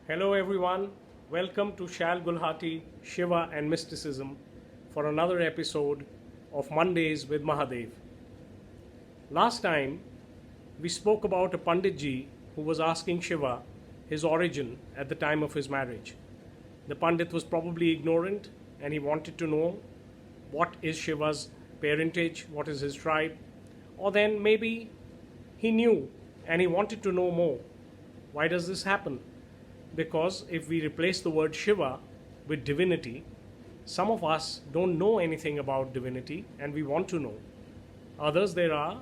Hello everyone, welcome to Shal Gulhati, Shiva and Mysticism for another episode of Mondays with Mahadev. Last time we spoke about a Panditji who was asking Shiva his origin at the time of his marriage. The Pandit was probably ignorant and he wanted to know what is Shiva's parentage, what is his tribe, or then maybe he knew and he wanted to know more. Why does this happen? Because if we replace the word Shiva with divinity, some of us don't know anything about divinity and we want to know. Others there are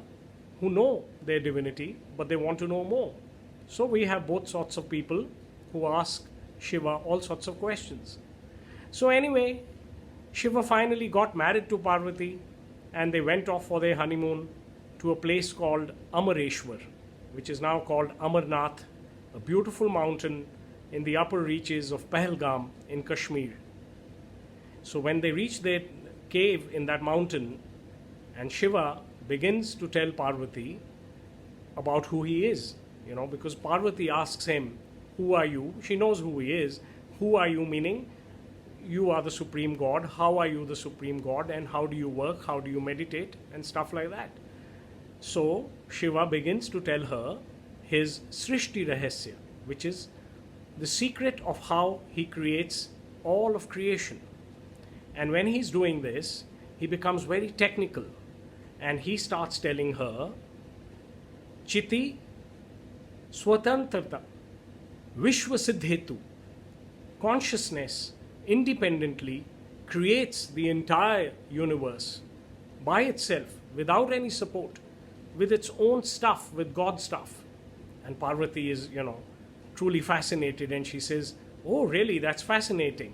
who know their divinity but they want to know more. So we have both sorts of people who ask Shiva all sorts of questions. So anyway, Shiva finally got married to Parvati and they went off for their honeymoon to a place called Amareshwar, which is now called Amarnath, a beautiful mountain in the upper reaches of Pahalgam in Kashmir. So when they reach their cave in that mountain, and Shiva begins to tell Parvati about who he is, because Parvati asks him, who are you? She knows who he is. Who are you? Meaning, you are the Supreme God. How are you the Supreme God? And how do you work? How do you meditate? And stuff like that. So Shiva begins to tell her his Sristi rahasya, which is the secret of how he creates all of creation. And when he's doing this, he becomes very technical and he starts telling her, Chiti Swatantrata Vishwasiddhetu, consciousness independently creates the entire universe by itself, without any support, with its own stuff, with God's stuff. And Parvati is, truly fascinated and she says, oh really, that's fascinating.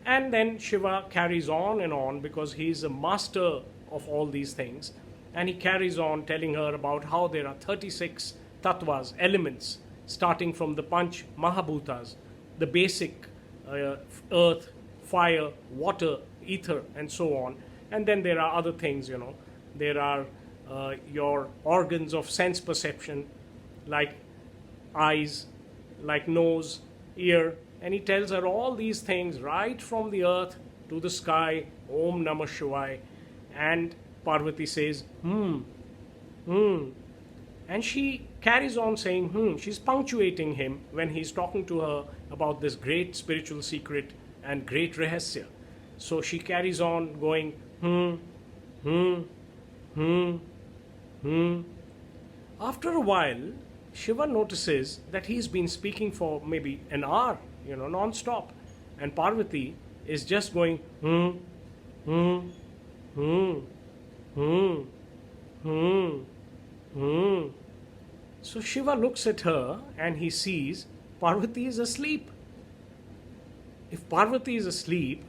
And then Shiva carries on and on because he's a master of all these things, and he carries on telling her about how there are 36 tattvas, elements, starting from the Panch Mahabhutas, the basic earth, fire, water, ether, and so on. And then there are other things, there are your organs of sense perception, like eyes, like nose, ear, and he tells her all these things right from the earth to the sky, Om Namah Shivaya. And Parvati says, and she carries on saying, she's punctuating him when he's talking to her about this great spiritual secret and great rahasya. So she carries on going, After a while, Shiva notices that he's been speaking for maybe an hour, non-stop. And Parvati is just going, So Shiva looks at her and he sees Parvati is asleep. If Parvati is asleep,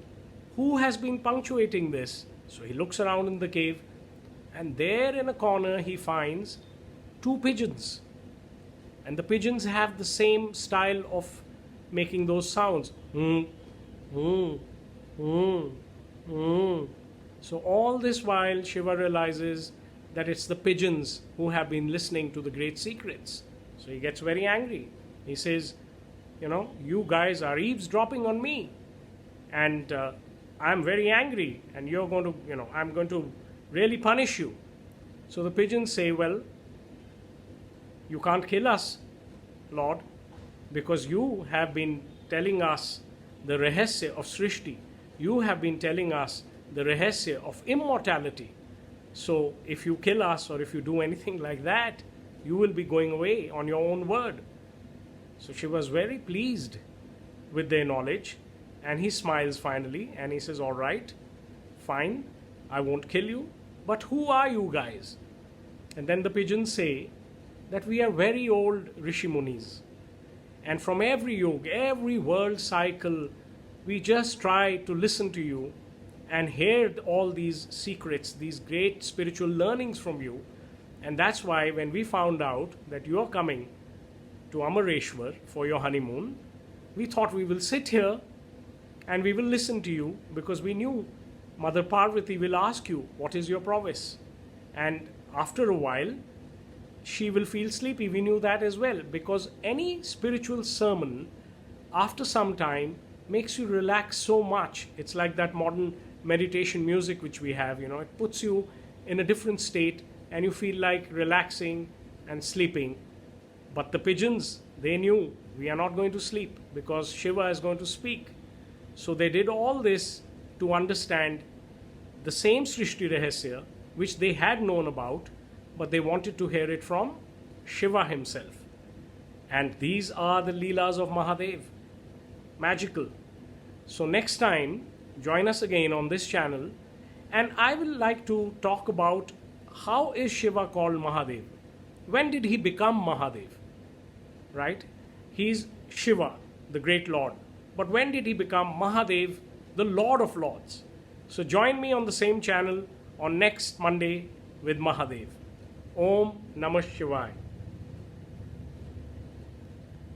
who has been punctuating this? So he looks around in the cave, and there in a corner he finds two pigeons. And the pigeons have the same style of making those sounds. So all this while Shiva realizes that it's the pigeons who have been listening to the great secrets. So he gets very angry. He says, you guys are eavesdropping on me. And I'm very angry. And you're going to, I'm going to really punish you. So the pigeons say, well, you can't kill us, Lord, because you have been telling us the rahasya of Sristi. You have been telling us the rahasya of immortality. So if you kill us or if you do anything like that, you will be going away on your own word. So she was very pleased with their knowledge, and he smiles finally and he says, all right, fine, I won't kill you, but who are you guys? And then the pigeons say that we are very old Rishi Munis. And from every yoga, every world cycle, we just try to listen to you and hear all these secrets, these great spiritual learnings from you. And that's why when we found out that you are coming to Amareshwar for your honeymoon, we thought we will sit here and we will listen to you, because we knew Mother Parvati will ask you, what is your prowess? And after a while, she will feel sleepy. We knew that as well, because any spiritual sermon after some time makes you relax so much. It's like that modern meditation music which we have, it puts you in a different state and you feel like relaxing and sleeping. But the pigeons, they knew we are not going to sleep because Shiva is going to speak. So they did all this to understand the same Sristi rahasya which they had known about, but they wanted to hear it from Shiva himself. And these are the Leelas of Mahadev. Magical. So next time, join us again on this channel, and I will like to talk about how is Shiva called Mahadev? When did he become Mahadev? Right? He's Shiva, the great Lord. But when did he become Mahadev, the Lord of Lords? So join me on the same channel on next Monday with Mahadev. Om Namah Shivaya.